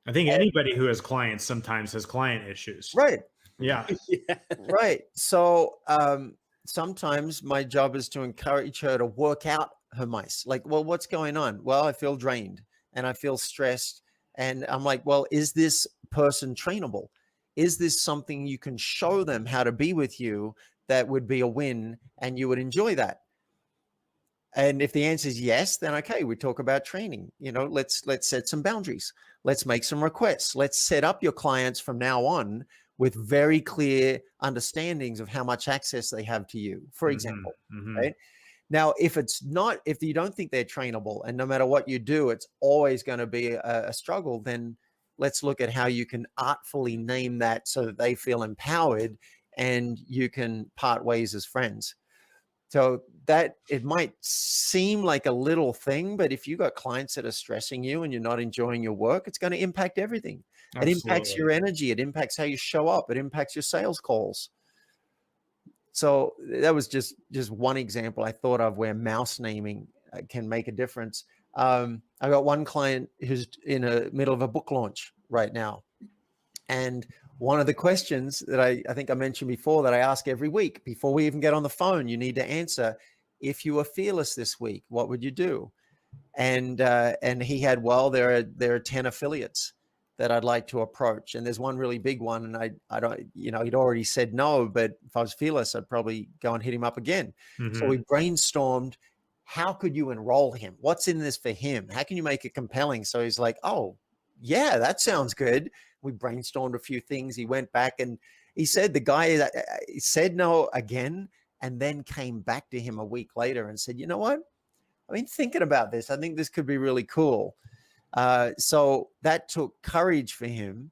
I think anybody who has clients sometimes has client issues. Right. Yeah. Yeah. Right. So sometimes my job is to encourage her to work out her mice. Like, well, what's going on? Well, I feel drained and I feel stressed. And I'm like, well, is this person trainable? Is this something you can show them how to be with you that would be a win and you would enjoy that? And if the answer is yes, then okay, we talk about training. Let's set some boundaries. Let's make some requests. Let's set up your clients from now on with very clear understandings of how much access they have to you, for Mhm, example. mhm. Right now, if you don't think they're trainable, and no matter what you do, it's always going to be a struggle, then let's look at how you can artfully name that so that they feel empowered and you can part ways as friends. So that it might seem like a little thing, but if you got clients that are stressing you and you're not enjoying your work, it's going to impact everything. It impacts Absolutely. your energy. It impacts how you show up. It impacts your sales calls. So that was just one example I thought of where mouse naming can make a difference. I got one client who's in the middle of a book launch right now. And one of the questions that I think I mentioned before that I ask every week before we even get on the phone, you need to answer, if you were fearless this week, what would you do? And he had, well, there are 10 affiliates that I'd like to approach. And there's one really big one. And I don't, he'd already said no, but if I was fearless, I'd probably go and hit him up again. So Mhm. we brainstormed, how could you enroll him? What's in this for him? How can you make it compelling? So he's like, oh, yeah, that sounds good. We brainstormed a few things. He went back and he said the guy said no again, and then came back to him a week later and said, you know what? I mean, thinking about this, I think this could be really cool. So that took courage for him,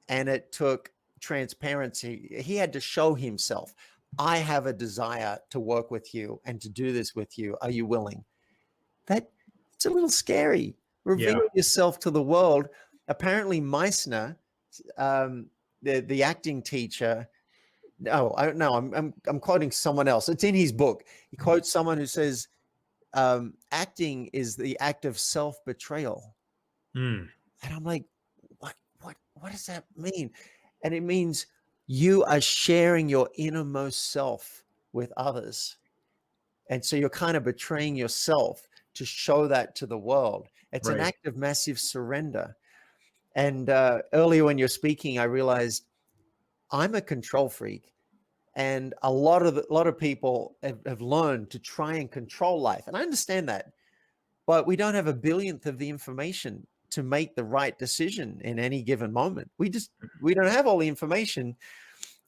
and it took transparency. He had to show himself, I have a desire to work with you and to do this with you. Are you willing? That it's a little scary. Yeah. Reveal yourself to the world. Apparently, Meissner, the acting teacher. No, I'm quoting someone else. It's in his book. He quotes someone who says, acting is the act of self-betrayal. Mm. And I'm like, what does that mean? And it means you are sharing your innermost self with others. And so you're kind of betraying yourself to show that to the world. It's an Right. act of massive surrender. And earlier when you're speaking, I realized I'm a control freak. And a lot of people have learned to try and control life. And I understand that. But we don't have a billionth of the information to make the right decision in any given moment. We don't have all the information.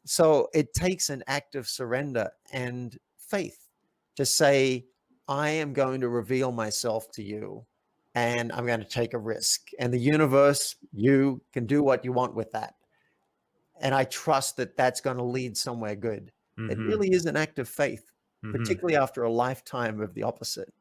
So it takes an act of surrender and faith to say, I am going to reveal myself to you and I'm going to take a risk. And the universe, you can do what you want with that. And I trust that that's going to lead somewhere good. It Mhm. really is an act of faith, Mhm. particularly after a lifetime of the opposite.